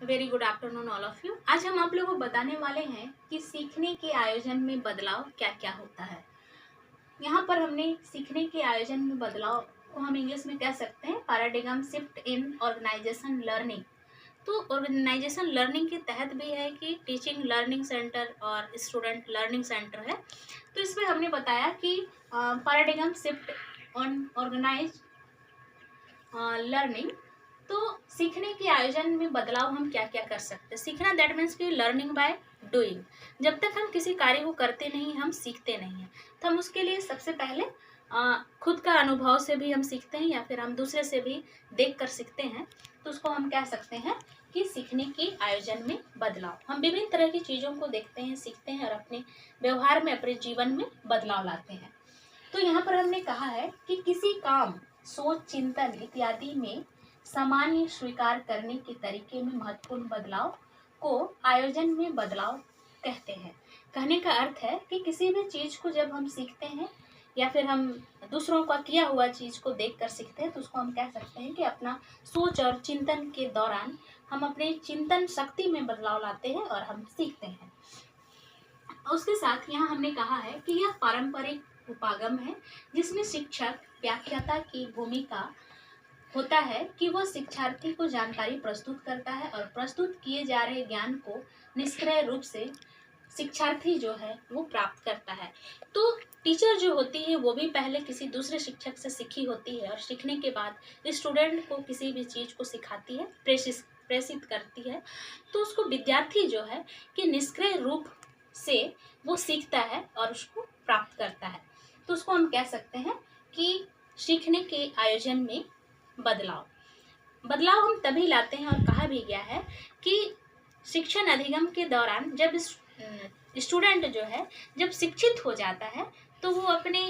Very good afternoon all of you. आज हम आप लोगों को बताने वाले हैं कि सीखने के आयोजन में बदलाव क्या क्या होता है। यहाँ पर हमने सीखने के आयोजन में बदलाव को हम इंग्लिश में कह सकते हैं paradigm shift in organisation learning. तो ऑर्गेनाइजेशन लर्निंग के तहत भी है कि टीचिंग लर्निंग सेंटर और स्टूडेंट लर्निंग सेंटर है। तो इसमें हमने बताया कि paradigm shift on organise learning. तो सीखने के आयोजन में बदलाव हम क्या क्या कर सकते हैं। सीखना दैट मीन्स कि लर्निंग बाय डूइंग। जब तक हम किसी कार्य को करते नहीं हम सीखते नहीं हैं। तो हम उसके लिए सबसे पहले खुद का अनुभव से भी हम सीखते हैं या फिर हम दूसरे से भी देख कर सीखते हैं। तो उसको हम कह सकते हैं कि सीखने के आयोजन में बदलाव। हम विभिन्न तरह की चीज़ों को देखते हैं, सीखते हैं और अपने व्यवहार में, अपने जीवन में बदलाव लाते हैं। तो यहाँ पर हमने कहा है कि किसी काम, सोच, चिंतन इत्यादि में सामान्य स्वीकार करने के तरीके में महत्वपूर्ण बदलाव को आयोजन में बदलाव कहते हैं। कहने का अर्थ है कि किसी भी चीज को जब हम सीखते हैं या फिर हम दूसरों का किया हुआ चीज को देखकर सीखते हैं तो उसको हम कह सकते हैं कि अपना सोच और चिंतन के दौरान हम अपने चिंतन शक्ति में बदलाव लाते हैं और हम सीखते हैं। उसके साथ यहाँ हमने कहा है कि यह पारंपरिक उपागम है जिसमें शिक्षक व्याख्याता की भूमिका होता है कि वह शिक्षार्थी को जानकारी प्रस्तुत करता है और प्रस्तुत किए जा रहे ज्ञान को निष्क्रिय रूप से शिक्षार्थी जो है वो प्राप्त करता है। तो टीचर जो होती है वो भी पहले किसी दूसरे शिक्षक से सीखी होती है और सीखने के बाद स्टूडेंट को किसी भी चीज़ को सिखाती है, प्रेषित करती है। तो उसको विद्यार्थी जो है कि निष्क्रिय रूप से वो सीखता है और उसको प्राप्त करता है। तो उसको हम कह सकते हैं कि सीखने के आयोजन में बदलाव। बदलाव हम तभी लाते हैं और कहा भी गया है कि शिक्षण अधिगम के दौरान जब स्टूडेंट जो है जब शिक्षित हो जाता है तो वो अपने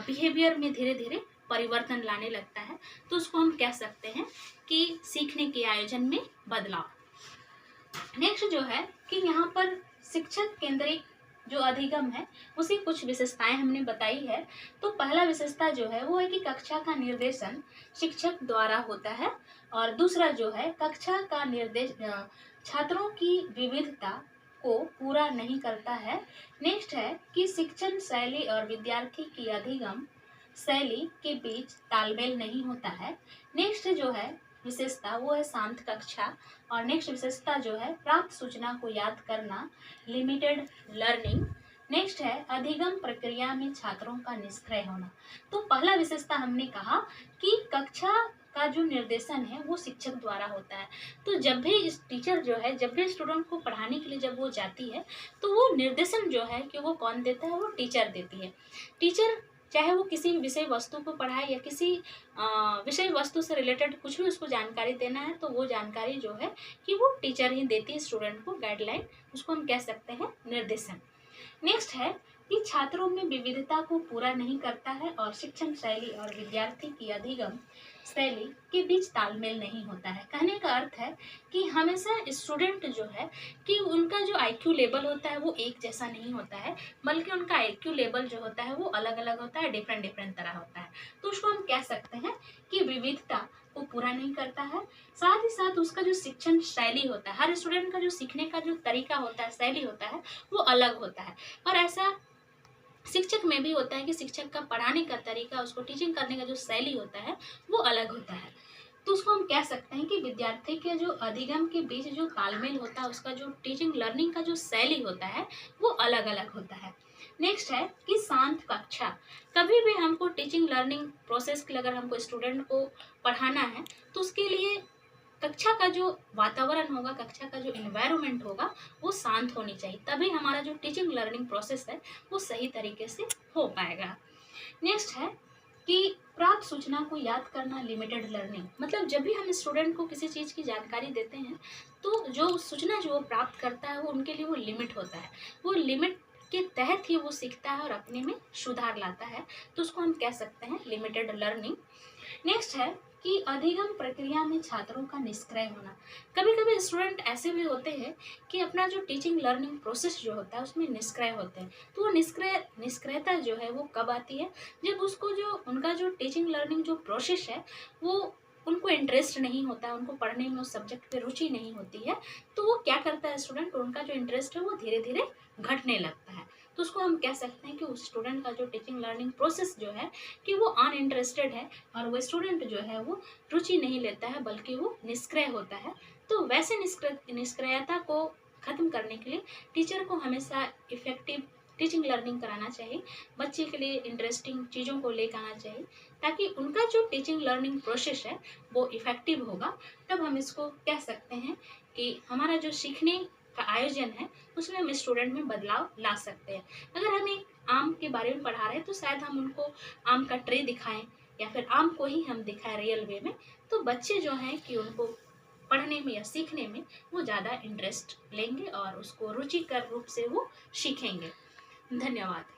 बिहेवियर में धीरे धीरे परिवर्तन लाने लगता है। तो उसको हम कह सकते हैं कि सीखने के आयोजन में बदलाव। नेक्स्ट जो है कि यहाँ पर शिक्षक केंद्रित जो अधिगम है उसी कुछ विशेषताएं हमने बताई है। तो पहला विशेषता जो है वो है कि कक्षा का निर्देशन शिक्षक द्वारा होता है और दूसरा जो है कक्षा का निर्देश छात्रों की विविधता को पूरा नहीं करता है। नेक्स्ट है कि शिक्षण शैली और विद्यार्थी की अधिगम शैली के बीच तालमेल नहीं होता है। नेक्स्ट जो है विशेषता वो है शांत कक्षा और नेक्स्ट विशेषता जो है प्राप्त सूचना को याद करना, लिमिटेड लर्निंग। नेक्स्ट है अधिगम प्रक्रिया में छात्रों का निष्क्रिय होना। तो पहला विशेषता हमने कहा कि कक्षा का जो निर्देशन है वो शिक्षक द्वारा होता है। तो जब भी इस टीचर जो है जब भी स्टूडेंट को पढ़ाने के लिए जब वो जाती है तो वो निर्देशन जो है कि वो कौन देता है, वो टीचर देती है। टीचर चाहे वो किसी विषय वस्तु को पढ़ाए या किसी विषय वस्तु से रिलेटेड कुछ भी उसको जानकारी देना है तो वो जानकारी जो है कि वो टीचर ही देती है स्टूडेंट को, गाइडलाइन, उसको हम कह सकते हैं निर्देशन। नेक्स्ट है कि छात्रों में विविधता को पूरा नहीं करता है और शिक्षण शैली और विद्यार्थी की अधिगम शैली के बीच तालमेल नहीं होता है। कहने का अर्थ है कि हमेशा स्टूडेंट जो है कि उनका जो आईक्यू लेवल होता है वो एक जैसा नहीं होता है, बल्कि उनका आईक्यू लेवल जो होता है वो अलग अलग होता है, डिफरेंट डिफरेंट तरह होता है। तो उसको हम कह सकते हैं कि विविधता को पूरा नहीं करता है। साथ ही साथ उसका जो शिक्षण शैली होता है, हर स्टूडेंट का जो सीखने का जो तरीका होता है, शैली होता है, वो अलग होता है। और ऐसा शिक्षक में भी होता है कि शिक्षक का पढ़ाने का तरीका, उसको टीचिंग करने का जो शैली होता है वो अलग होता है। तो उसको हम कह सकते हैं कि विद्यार्थी के जो अधिगम के बीच जो तालमेल होता है, उसका जो टीचिंग लर्निंग का जो शैली होता है वो अलग अलग होता है। नेक्स्ट है कि शांत कक्षा। कभी भी हमको टीचिंग लर्निंग प्रोसेस के लिए अगर हमको स्टूडेंट को पढ़ाना है तो उसके लिए कक्षा का जो वातावरण होगा, कक्षा का जो इन्वायरमेंट होगा वो शांत होनी चाहिए, तभी हमारा जो टीचिंग लर्निंग प्रोसेस है वो सही तरीके से हो पाएगा। नेक्स्ट है कि प्राप्त सूचना को याद करना, लिमिटेड लर्निंग। मतलब जब भी हम स्टूडेंट को किसी चीज़ की जानकारी देते हैं तो जो सूचना जो वो प्राप्त करता है वो उनके लिए वो लिमिट होता है, वो लिमिट के तहत ही वो सीखता है और अपने में सुधार लाता है। तो उसको हम कह सकते हैं लिमिटेड लर्निंग। नेक्स्ट है कि अधिगम प्रक्रिया में छात्रों का निष्क्रिय होना। कभी कभी स्टूडेंट ऐसे भी होते हैं कि अपना जो टीचिंग लर्निंग प्रोसेस जो होता है उसमें निष्क्रिय होते हैं। तो वो निष्क्रियता जो है वो कब आती है, जब उसको जो उनका जो टीचिंग लर्निंग जो प्रोसेस है वो उनको इंटरेस्ट नहीं होता है, उनको पढ़ने में उस सब्जेक्ट पे रुचि नहीं होती है, तो वो क्या करता है स्टूडेंट, उनका जो इंटरेस्ट है वो धीरे धीरे घटने लगता है। तो उसको हम कह सकते हैं कि उस स्टूडेंट का जो टीचिंग लर्निंग प्रोसेस जो है कि वो अनइंटरेस्टेड है, और वो स्टूडेंट जो है वो रुचि नहीं लेता है, बल्कि वो निष्क्रिय होता है। तो वैसे निष्क्रियता को ख़त्म करने के लिए टीचर को हमेशा इफ़ेक्टिव टीचिंग लर्निंग कराना चाहिए, बच्चे के लिए इंटरेस्टिंग चीज़ों को लेकर आना चाहिए, ताकि उनका जो टीचिंग लर्निंग प्रोसेस है वो इफ़ेक्टिव होगा। तब हम इसको कह सकते हैं कि हमारा जो सीखने का आयोजन है उसमें हम स्टूडेंट में बदलाव ला सकते हैं। अगर हम एक आम के बारे में पढ़ा रहे हैं तो शायद हम उनको आम का ट्रे दिखाएं, या फिर आम को ही हम दिखाएं रियल वे में, तो बच्चे जो हैं कि उनको पढ़ने में या सीखने में वो ज़्यादा इंटरेस्ट लेंगे और उसको रुचिकर रूप से वो सीखेंगे। धन्यवाद।